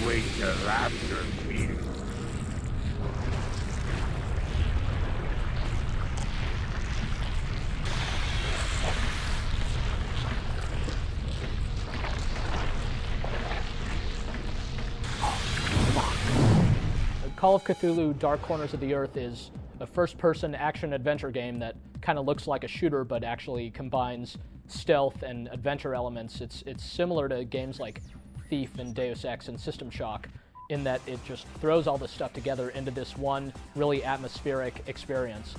wait till after meeting. Call of Cthulhu Dark Corners of the Earth is a first-person action-adventure game that kind of looks like a shooter but actually combines stealth and adventure elements. It's similar to games like Thief and Deus Ex and System Shock in that it just throws all this stuff together into this one really atmospheric experience.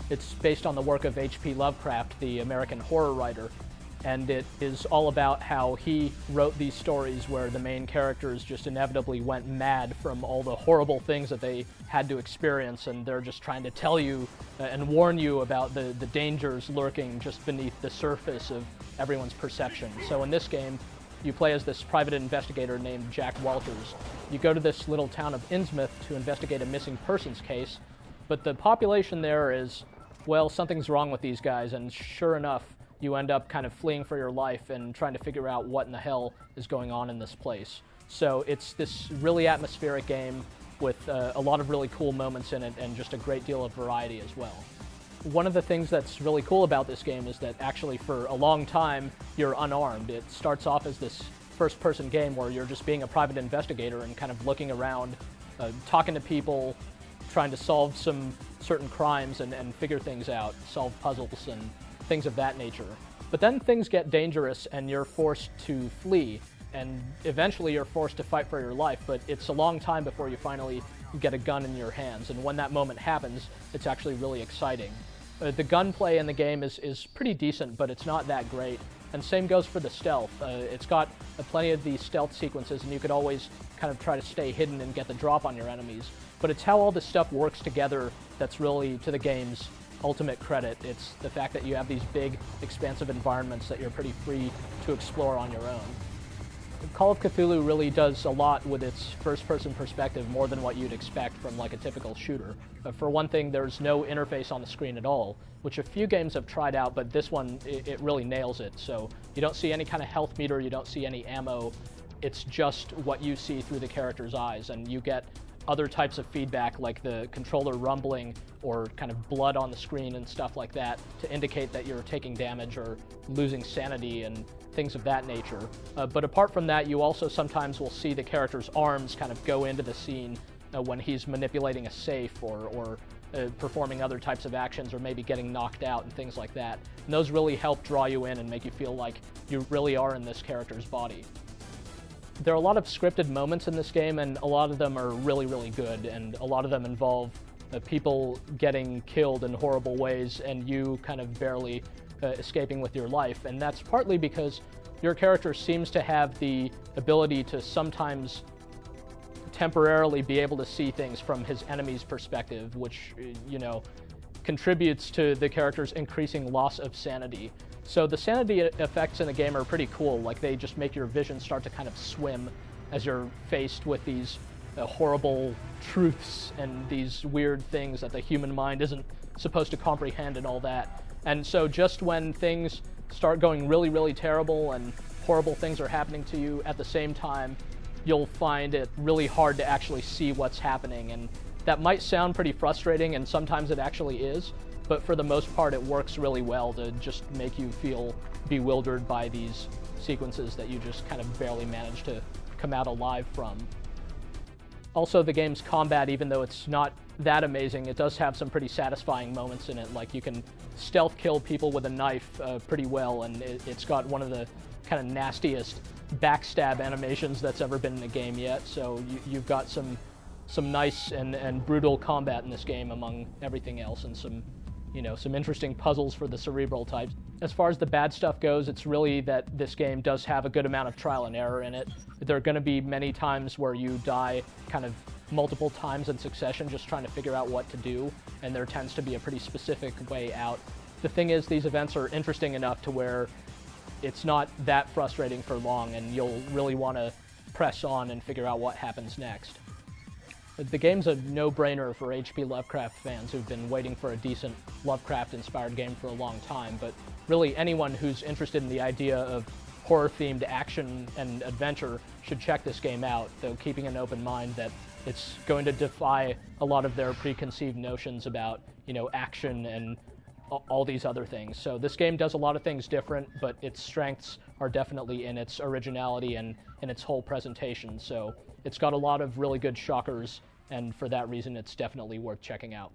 It's based on the work of H.P. Lovecraft, the American horror writer, and it is all about how he wrote these stories where the main characters just inevitably went mad from all the horrible things that they had to experience, and they're just trying to tell you and warn you about the dangers lurking just beneath the surface of everyone's perception. So in this game, you play as this private investigator named Jack Walters. You go to this little town of Innsmouth to investigate a missing persons case, but the population there is, well, something's wrong with these guys, and sure enough, you end up kind of fleeing for your life and trying to figure out what in the hell is going on in this place. So it's this really atmospheric game with a lot of really cool moments in it and just a great deal of variety as well. One of the things that's really cool about this game is that actually for a long time you're unarmed. It starts off as this first-person game where you're just being a private investigator and kind of looking around, talking to people, trying to solve some certain crimes and figure things out, solve puzzles and things of that nature. But then things get dangerous and you're forced to flee, and eventually you're forced to fight for your life, but it's a long time before you finally get a gun in your hands, and when that moment happens, it's actually really exciting. The gunplay in the game is pretty decent, but it's not that great, and same goes for the stealth. It's got plenty of these stealth sequences, and you could always kind of try to stay hidden and get the drop on your enemies, but it's how all this stuff works together that's really to the game's ultimate credit. It's the fact that you have these big, expansive environments that you're pretty free to explore on your own. Call of Cthulhu really does a lot with its first-person perspective, more than what you'd expect from like a typical shooter. But for one thing, there's no interface on the screen at all, which a few games have tried out, but this one, it really nails it. So you don't see any kind of health meter, you don't see any ammo. It's just what you see through the character's eyes, and you get other types of feedback like the controller rumbling or kind of blood on the screen and stuff like that to indicate that you're taking damage or losing sanity and things of that nature. But apart from that, you also sometimes will see the character's arms kind of go into the scene when he's manipulating a safe or performing other types of actions or maybe getting knocked out and things like that. And those really help draw you in and make you feel like you really are in this character's body. There are a lot of scripted moments in this game, and a lot of them are really, really good, and a lot of them involve people getting killed in horrible ways and you kind of barely escaping with your life. And that's partly because your character seems to have the ability to sometimes temporarily be able to see things from his enemy's perspective, which, you know, contributes to the character's increasing loss of sanity. So the sanity effects in the game are pretty cool. Like, they just make your vision start to kind of swim as you're faced with these horrible truths and these weird things that the human mind isn't supposed to comprehend and all that. And so just when things start going really, really terrible and horrible things are happening to you at the same time, you'll find it really hard to actually see what's happening. And that might sound pretty frustrating, and sometimes it actually is, but for the most part it works really well to just make you feel bewildered by these sequences that you just kind of barely manage to come out alive from. Also, the game's combat, even though it's not that amazing, it does have some pretty satisfying moments in it. Like, you can stealth kill people with a knife pretty well, and it's got one of the kind of nastiest backstab animations that's ever been in a game yet. So you've got some nice and brutal combat in this game among everything else, and some interesting puzzles for the cerebral types. As far as the bad stuff goes, it's really that this game does have a good amount of trial and error in it. There are going to be many times where you die kind of multiple times in succession just trying to figure out what to do, and there tends to be a pretty specific way out. The thing is, these events are interesting enough to where it's not that frustrating for long, and you'll really want to press on and figure out what happens next. The game's a no-brainer for H.P. Lovecraft fans who've been waiting for a decent Lovecraft-inspired game for a long time, but really anyone who's interested in the idea of horror-themed action and adventure should check this game out, though keeping an open mind that it's going to defy a lot of their preconceived notions about, you know, action and all these other things. So this game does a lot of things different, but its strengths are definitely in its originality and in its whole presentation. So it's got a lot of really good shockers, and for that reason, it's definitely worth checking out.